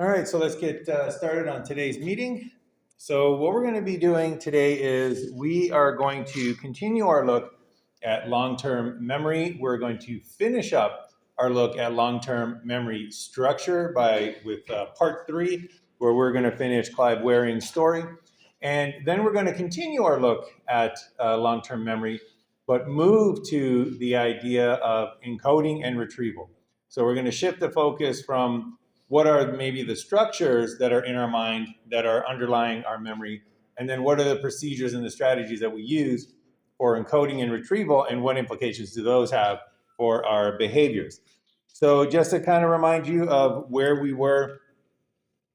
All right, so let's get started on today's meeting. So what we're going to be doing today is we are going to continue our look at long-term memory. We're going to finish up our look at long-term memory structure with part 3, where we're going to finish Clive Waring's story. And then we're going to continue our look at long-term memory, but move to the idea of encoding and retrieval. So we're going to shift the focus from what are maybe the structures that are in our mind that are underlying our memory, and then what are the procedures and the strategies that we use for encoding and retrieval, and what implications do those have for our behaviors. So just to kind of remind you of where we were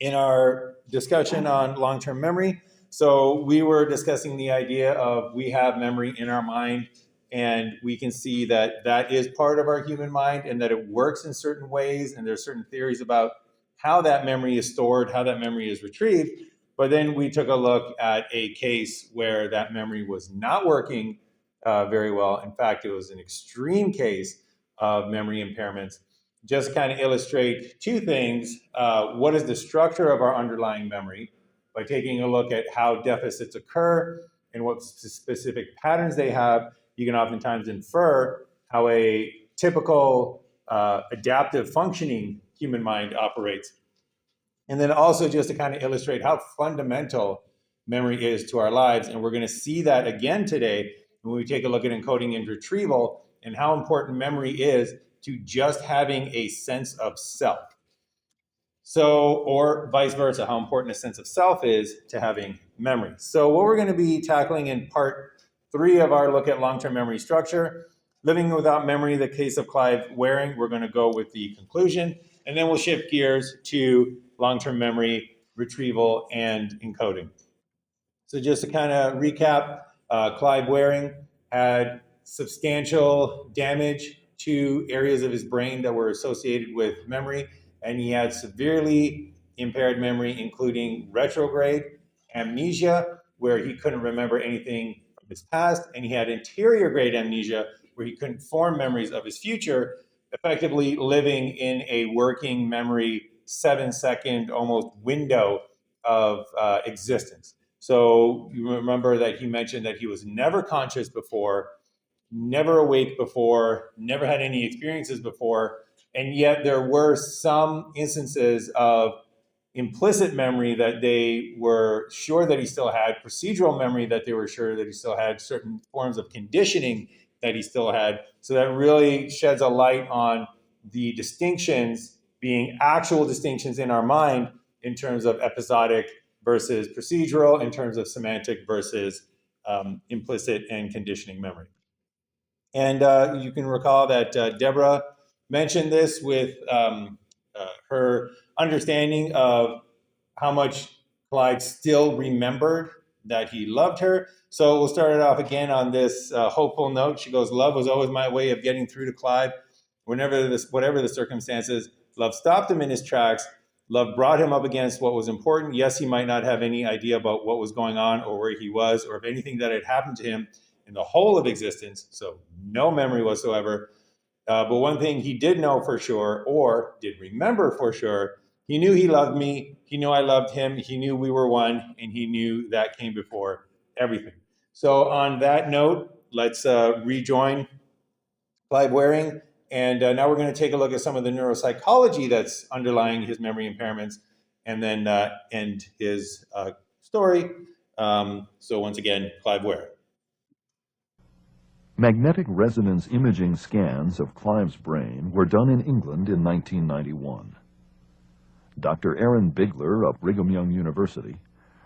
in our discussion on long-term memory. So we were discussing the idea of we have memory in our mind, and we can see that that is part of our human mind and that it works in certain ways, and there's certain theories about how that memory is stored, how that memory is retrieved. But then we took a look at a case where that memory was not working very well. In fact, it was an extreme case of memory impairments. Just kind of illustrate two things. What is the structure of our underlying memory by taking a look at how deficits occur and what specific patterns they have. You can oftentimes infer how a typical adaptive functioning human mind operates. And then also just to kind of illustrate how fundamental memory is to our lives. And we're going to see that again today when we take a look at encoding and retrieval and how important memory is to just having a sense of self. So, or vice versa, how important a sense of self is to having memory. So what we're going to be tackling in part 3 of our look at long-term memory structure, living without memory, the case of Clive Waring, we're going to go with the conclusion, and then we'll shift gears to long-term memory, retrieval, and encoding. So just to kind of recap, Clive Waring had substantial damage to areas of his brain that were associated with memory, and he had severely impaired memory, including retrograde amnesia, where he couldn't remember anything from his past, and he had anterograde amnesia, where he couldn't form memories of his future, effectively living in a working memory 7-second almost window of existence. So you remember that he mentioned that he was never conscious before, never awake before, never had any experiences before, and yet there were some instances of implicit memory that they were sure that he still had, procedural memory that they were sure that he still had, certain forms of conditioning that he still had. So that really sheds a light on the distinctions being actual distinctions in our mind in terms of episodic versus procedural, in terms of semantic versus implicit and conditioning memory. And you can recall that Deborah mentioned this with her understanding of how much Clyde still remembered that he loved her. So we'll start it off again on this hopeful note. She goes, "Love was always my way of getting through to Clive. Whatever the circumstances, love stopped him in his tracks. Love brought him up against what was important. Yes, he might not have any idea about what was going on or where he was or if anything that had happened to him in the whole of existence, so no memory whatsoever. But one thing he did know for sure, or did remember for sure, he knew he loved me, he knew I loved him, he knew we were one, and he knew that came before everything." So on that note, let's rejoin Clive Waring. And now we're going to take a look at some of the neuropsychology that's underlying his memory impairments, and then end his story. So once again, Clive Waring. Magnetic resonance imaging scans of Clive's brain were done in England in 1991. Dr. Aaron Bigler of Brigham Young University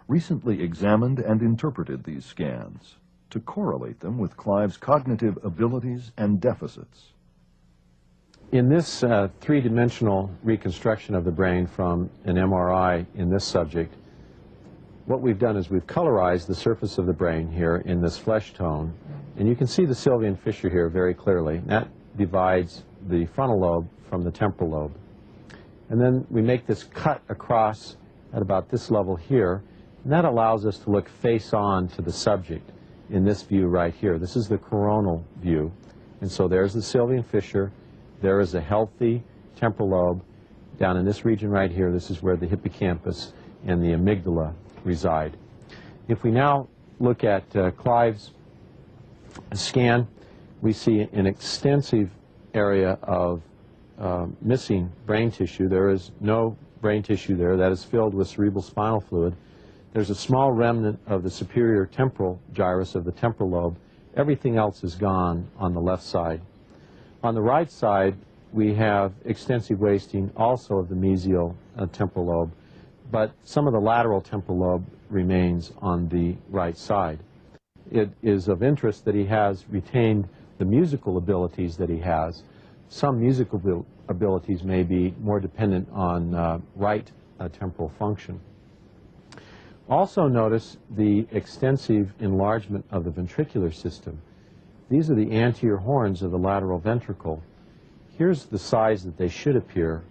recently examined and interpreted these scans to correlate them with Clive's cognitive abilities and deficits. In this three-dimensional reconstruction of the brain from an MRI in this subject, what we've done is we've colorized the surface of the brain here in this flesh tone, and you can see the Sylvian fissure here very clearly. That divides the frontal lobe from the temporal lobe. And then we make this cut across at about this level here, and that allows us to look face on to the subject in this view right here. This is the coronal view, and so there's the Sylvian fissure. There is a healthy temporal lobe. down in this region right here. This is where the hippocampus and the amygdala reside. If we now look at Clive's scan, we see an extensive area of missing brain tissue. There is no brain tissue there. That is filled with cerebral spinal fluid. There's a small remnant of the superior temporal gyrus of the temporal lobe. Everything else is gone on the left side. On the right side, we have extensive wasting also of the mesial temporal lobe, but some of the lateral temporal lobe remains on the right side. It is of interest that he has retained the musical abilities that he has. Some musical abilities may be more dependent on right temporal function. Also notice the extensive enlargement of the ventricular system. These are the anterior horns of the lateral ventricle. Here's the size that they should appear.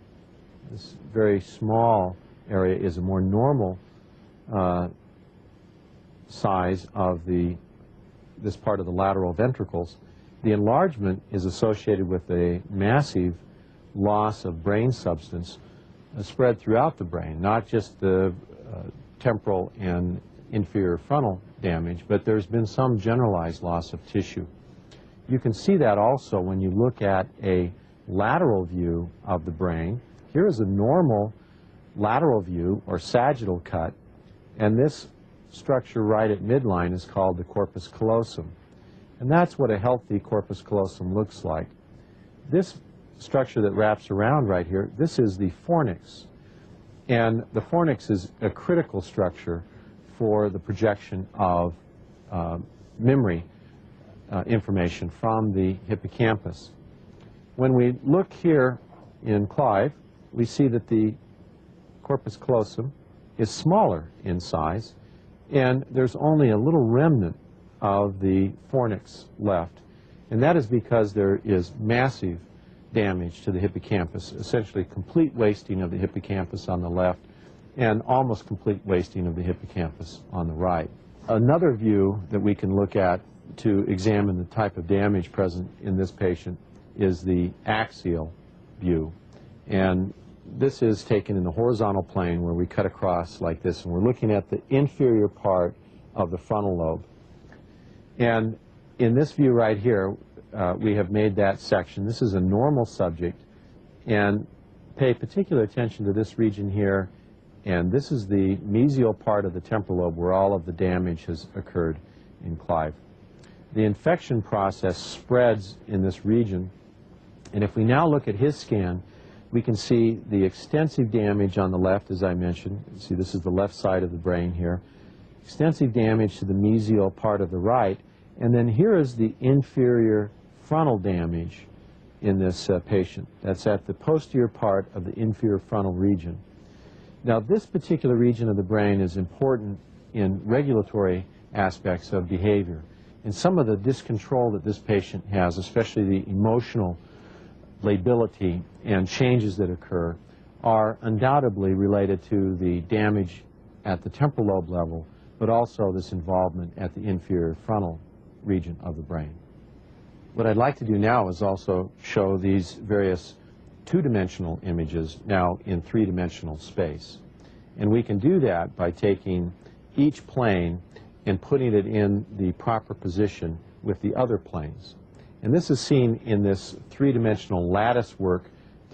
This very small area is a more normal size of this part of the lateral ventricles. The enlargement is associated with a massive loss of brain substance spread throughout the brain, not just the temporal and inferior frontal damage, but there's been some generalized loss of tissue. You can see that also when you look at a lateral view of the brain. Here is a normal lateral view or sagittal cut, and this structure right at midline is called the corpus callosum. And that's what a healthy corpus callosum looks like. This structure that wraps around right here, this is the fornix. And the fornix is a critical structure for the projection of memory information from the hippocampus. When we look here in Clive, we see that the corpus callosum is smaller in size, and there's only a little remnant of the fornix left. And that is because there is massive damage to the hippocampus, essentially complete wasting of the hippocampus on the left and almost complete wasting of the hippocampus on the right. Another view that we can look at to examine the type of damage present in this patient is the axial view. And this is taken in the horizontal plane where we cut across like this, and we're looking at the inferior part of the frontal lobe. And in this view right here, we have made that section. This is a normal subject, and pay particular attention to this region here, and this is the mesial part of the temporal lobe where all of the damage has occurred in Clive. The infection process spreads in this region, and if we now look at his scan, we can see the extensive damage on the left, as I mentioned. See, this is the left side of the brain here. Extensive damage to the mesial part of the right, and then here is the inferior frontal damage in this patient. That's at the posterior part of the inferior frontal region. Now, this particular region of the brain is important in regulatory aspects of behavior. And some of the discontrol that this patient has, especially the emotional lability and changes that occur, are undoubtedly related to the damage at the temporal lobe level, but also this involvement at the inferior frontal region of the brain. What I'd like to do now is also show these various two-dimensional images now in three-dimensional space. And we can do that by taking each plane and putting it in the proper position with the other planes. And this is seen in this three-dimensional lattice work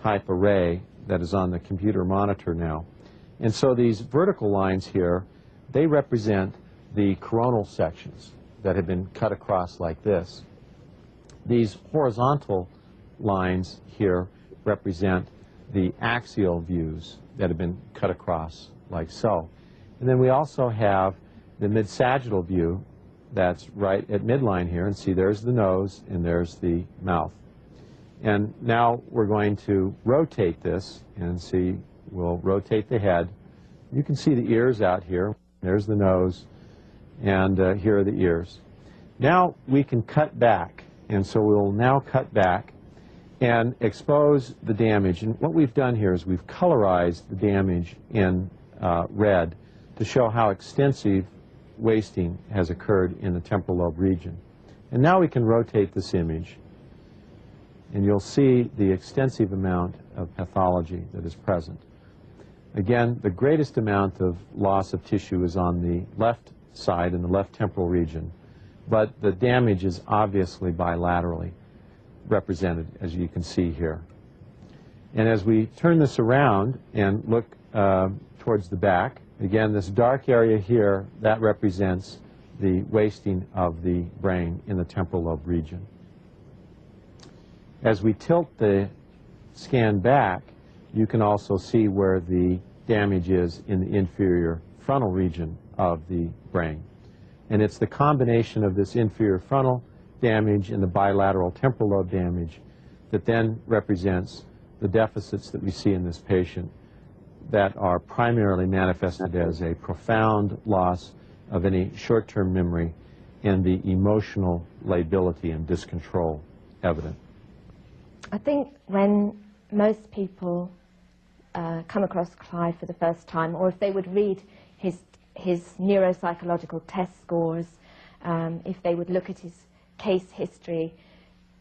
type array that is on the computer monitor now. And so these vertical lines here, they represent the coronal sections that have been cut across like this. These horizontal lines here represent the axial views that have been cut across like so. And then we also have the mid-sagittal view that's right at midline here, and see there's the nose and there's the mouth. And now we're going to rotate this and see, we'll rotate the head. You can see the ears out here. There's the nose, and here are the ears. Now we can cut back, and so we'll now cut back and expose the damage. And what we've done here is we've colorized the damage in red to show how extensive wasting has occurred in the temporal lobe region. And now we can rotate this image. and you'll see the extensive amount of pathology that is present. Again, the greatest amount of loss of tissue is on the left side in the left temporal region, but the damage is obviously bilaterally represented, as you can see here. And as we turn this around and look towards the back, again, this dark area here, that represents the wasting of the brain in the temporal lobe region. As we tilt the scan back, you can also see where the damage is in the inferior frontal region of the brain. And it's the combination of this inferior frontal damage and the bilateral temporal lobe damage that then represents the deficits that we see in this patient that are primarily manifested as a profound loss of any short-term memory and the emotional lability and discontrol evident. I think when most people come across Clive for the first time, or if they would read his neuropsychological test scores, if they would look at his case history,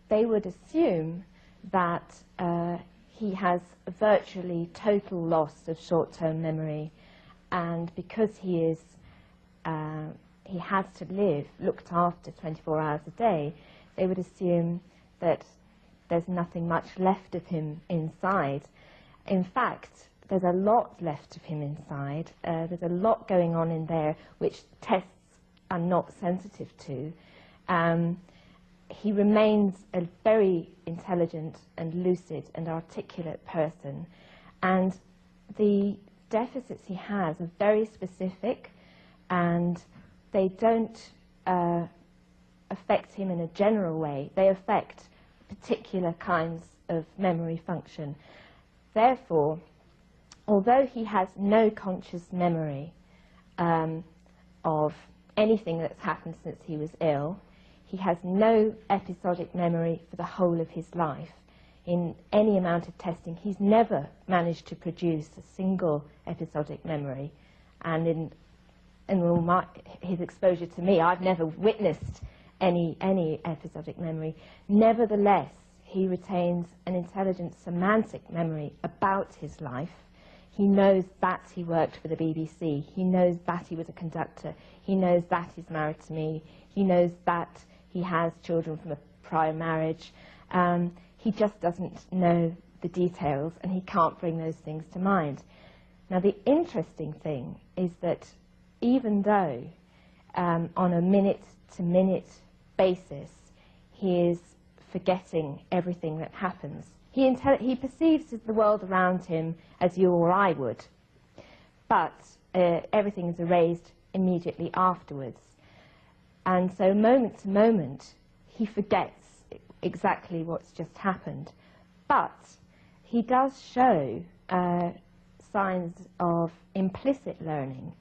they would assume that he has virtually total loss of short-term memory, and because he has to live looked after 24 hours a day, they would assume that there's nothing much left of him inside. In fact, there's a lot left of him inside. There's a lot going on in there which tests are not sensitive to. He remains a very intelligent and lucid and articulate person, and the deficits he has are very specific, and they don't affect him in a general way. They affect particular kinds of memory function. Therefore, although he has no conscious memory of anything that's happened since he was ill, he has no episodic memory for the whole of his life. In any amount of testing, he's never managed to produce a single episodic memory. And in all his exposure to me, I've never witnessed any episodic memory. Nevertheless, he retains an intelligent semantic memory about his life. He knows that he worked for the BBC. He knows that he was a conductor. He knows that he's married to me. He knows that he has children from a prior marriage. He just doesn't know the details, and he can't bring those things to mind. Now, the interesting thing is that even though on a minute-to-minute basis he is forgetting everything that happens, he perceives the world around him as you or I would, but everything is erased immediately afterwards. And so moment to moment, he forgets exactly what's just happened. But he does show signs of implicit learning.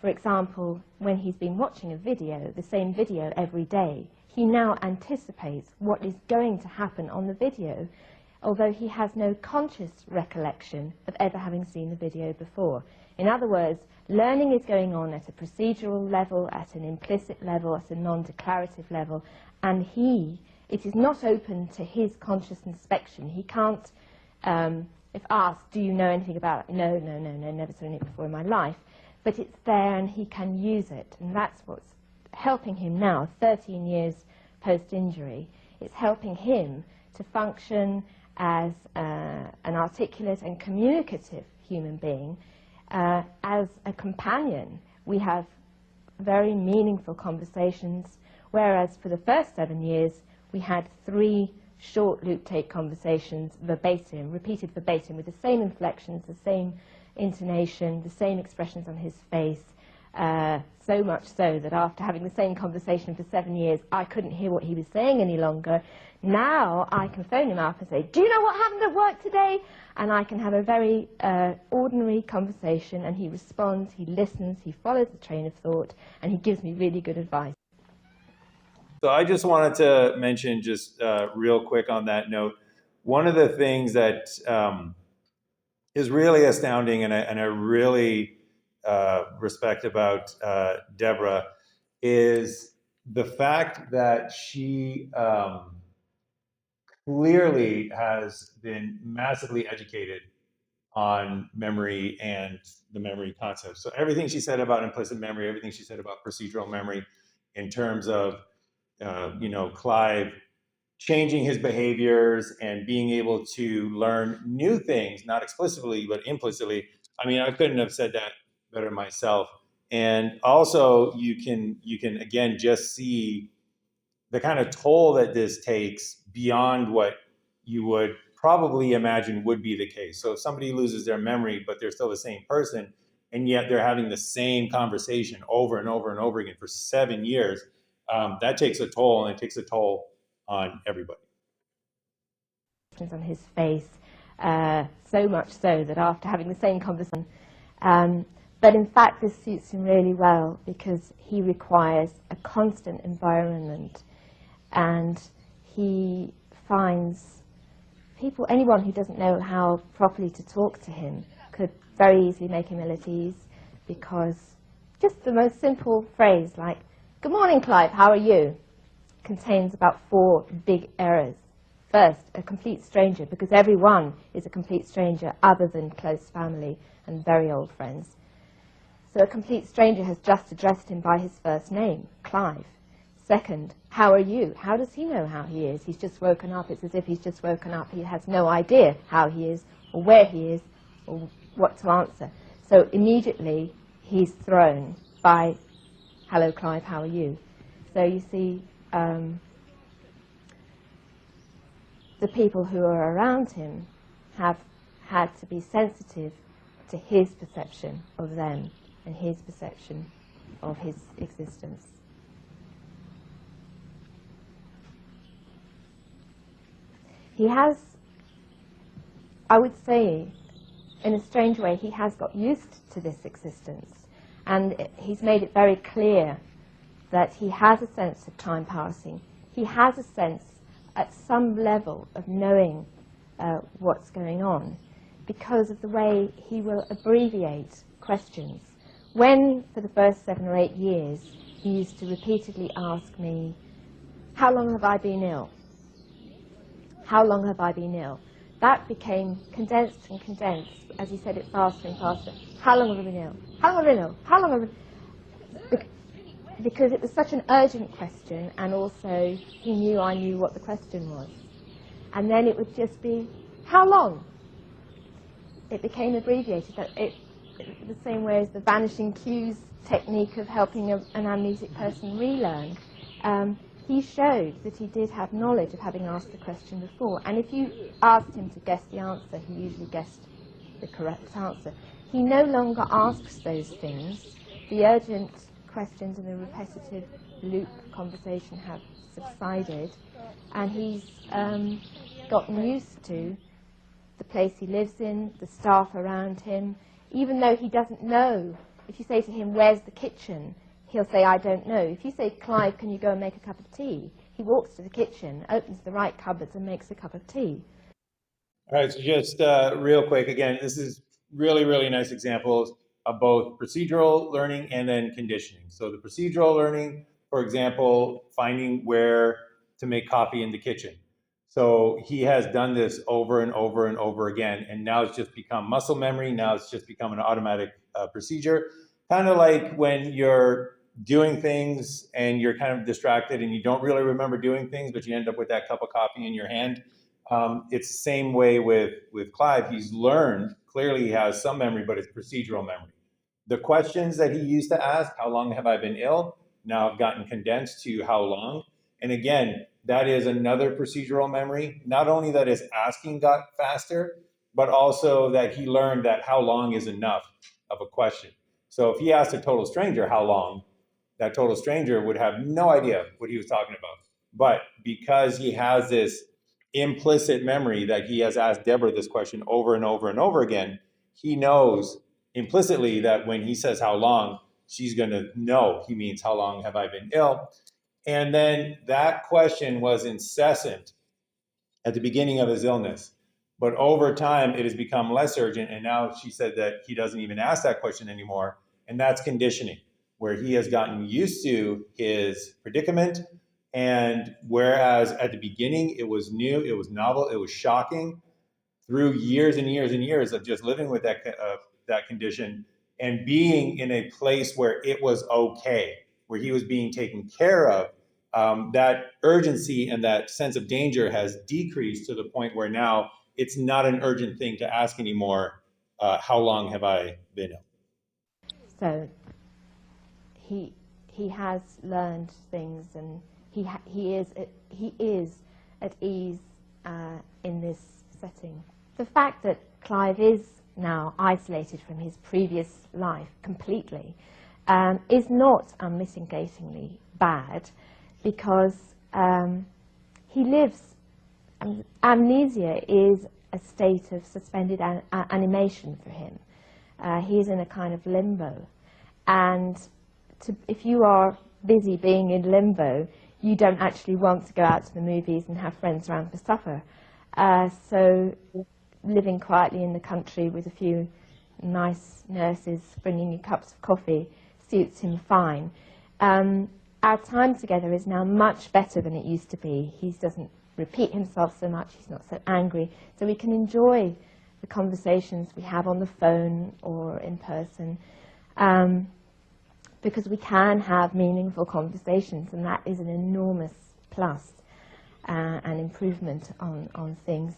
For example, when he's been watching a video, the same video every day, he now anticipates what is going to happen on the video, although he has no conscious recollection of ever having seen the video before. In other words, learning is going on at a procedural level, at an implicit level, at a non-declarative level, and it is not open to his conscious inspection. He can't, if asked, do you know anything about it? No, never seen it before in my life. But it's there and he can use it, and that's what's helping him now, 13 years post-injury. It's helping him to function as an articulate and communicative human being. As a companion, we have very meaningful conversations, whereas for the first 7 years, we had 3 short loop tape conversations verbatim, repeated verbatim, with the same inflections, the same intonation, the same expressions on his face, so much so that after having the same conversation for 7 years, I couldn't hear what he was saying any longer. Now I can phone him up and say, do you know what happened at work today? And I can have a very ordinary conversation, and he responds, he listens, he follows the train of thought, and he gives me really good advice. So I just wanted to mention, just real quick on that note, one of the things that is really astounding, and I really respect about Deborah, is the fact that she clearly has been massively educated on memory and the memory concept. So everything she said about implicit memory, everything she said about procedural memory, in terms of Clive changing his behaviors and being able to learn new things, not explicitly but implicitly. I mean, I couldn't have said that better myself. And also, you can again just see the kind of toll that this takes beyond what you would probably imagine would be the case. So if somebody loses their memory, but they're still the same person, and yet they're having the same conversation over and over and over again for 7 years, that takes a toll, and it takes a toll on everybody. On his face, so much so that after having the same conversation, but in fact this suits him really well because he requires a constant environment, and he finds anyone who doesn't know how properly to talk to him could very easily make him ill at ease, because just the most simple phrase like, "Good morning, Clive, how are you?" contains about 4 big errors. First, a complete stranger, because everyone is a complete stranger other than close family and very old friends. So a complete stranger has just addressed him by his first name, Clive. Second, how are you? How does he know how he is? He's just woken up. It's as if he's just woken up. He has no idea how he is or where he is or what to answer. So immediately he's thrown by, "Hello, Clive, how are you?" So you see, the people who are around him have had to be sensitive to his perception of them and his perception of his existence. He has, I would say, in a strange way, he has got used to this existence, and he's made it very clear that he has a sense of time passing. He has a sense at some level of knowing what's going on because of the way he will abbreviate questions. When, for the first 7 or 8 years, he used to repeatedly ask me, "How long have I been ill? How long have I been ill?" That became condensed and condensed, as he said it faster and faster. "How long have I been ill? How long have I been ill? How long have I been..." Because it was such an urgent question, and also he knew I knew what the question was. And then it would just be, "How long?" It became abbreviated. The same way as the vanishing cues technique of helping an amnesic person relearn. He showed that he did have knowledge of having asked the question before. And if you asked him to guess the answer, he usually guessed the correct answer. He no longer asks those things. The urgent questions and the repetitive loop conversation have subsided, and he's gotten used to the place he lives in, the staff around him. Even though he doesn't know, if you say to him, "Where's the kitchen?" he'll say, "I don't know." If you say, "Clive, can you go and make a cup of tea?" he walks to the kitchen, opens the right cupboards and makes a cup of tea. All right, so just real quick, again, this is really, really nice examples of both procedural learning and then conditioning. So the procedural learning, for example, finding where to make coffee in the kitchen. So he has done this over and over and over again, and now it's just become muscle memory. Now it's just become an automatic procedure. Kind of like when you're doing things and you're kind of distracted and you don't really remember doing things, but you end up with that cup of coffee in your hand. It's the same way with Clive. He's learned, clearly he has some memory, but it's procedural memory. The questions that he used to ask, "How long have I been ill?" now have gotten condensed to "How long?" And again, that is another procedural memory. Not only that his asking got faster, but also that he learned that "how long" is enough of a question. So if he asked a total stranger "how long," that total stranger would have no idea what he was talking about. But because he has this implicit memory that he has asked Deborah this question over and over and over again, he knows implicitly that when he says "how long," she's going to know he means "how long have I been ill?" And then that question was incessant at the beginning of his illness. But over time, it has become less urgent. And now she said that he doesn't even ask that question anymore. And that's conditioning, where he has gotten used to his predicament, And whereas at the beginning it was new, it was novel, it was shocking, through years and years and years of just living with that condition and being in a place where it was okay, where he was being taken care of, that urgency and that sense of danger has decreased to the point where now it's not an urgent thing to ask anymore. How long have I been ill? So he has learned things, and he is at ease in this setting. The fact that Clive is now isolated from his previous life completely is not unmitigatingly bad, because he lives. Amnesia is a state of suspended animation for him. He's in a kind of limbo, and if you are busy being in limbo, you don't actually want to go out to the movies and have friends around for supper. So living quietly in the country with a few nice nurses bringing you cups of coffee suits him fine. Our time together is now much better than it used to be. He doesn't repeat himself so much, he's not so angry, so we can enjoy the conversations we have on the phone or in person, because we can have meaningful conversations, and that is an enormous plus and improvement on things.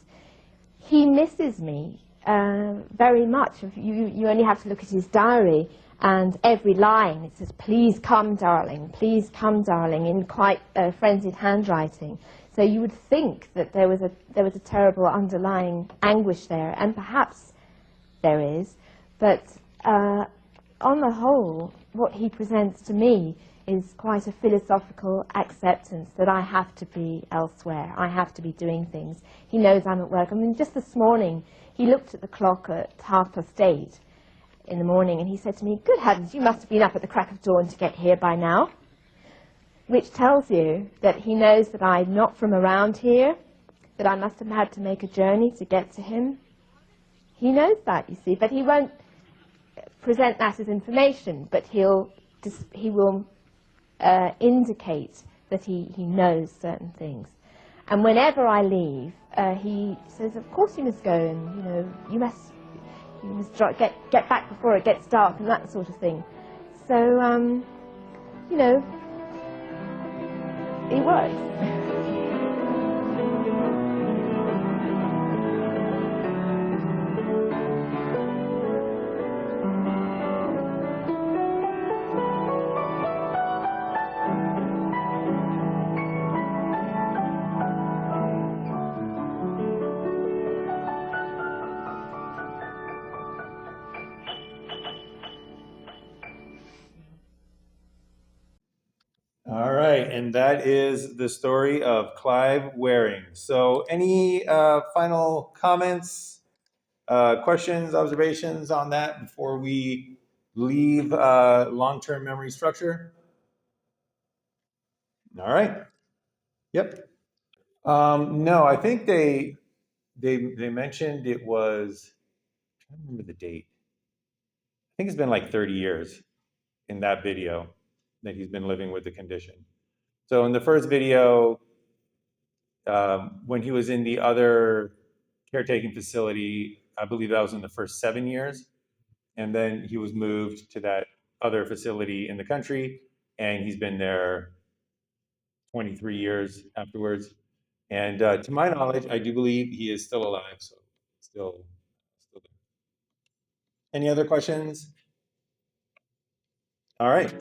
He misses me very much. You only have to look at his diary, and every line it says, "Please come, darling, please come, darling," in quite frenzied handwriting. So you would think that there was a terrible underlying anguish there, and perhaps there is, but on the whole, what he presents to me is quite a philosophical acceptance that I have to be elsewhere, I have to be doing things. He knows I'm at work. I mean, just this morning, he looked at the clock at 8:30 in the morning, and he said to me, "Good heavens, you must have been up at the crack of dawn to get here by now," which tells you that he knows that I'm not from around here, that I must have had to make a journey to get to him. He knows that, you see, but he won't present that as information, but he will indicate that he knows certain things. And whenever I leave, he says, "Of course you must go, and you must get back before it gets dark," and that sort of thing. So it works. All right, and that is the story of Clive Waring. So any final comments, questions, observations on that before we leave long-term memory structure? All right. Yep. No, I think they mentioned it was, I don't remember the date. I think it's been like 30 years in that video that he's been living with the condition. So in the first video, when he was in the other caretaking facility, I believe that was in the first 7 years. And then he was moved to that other facility in the country, and he's been there 23 years afterwards. And to my knowledge, I do believe he is still alive, so still there. Any other questions? All right.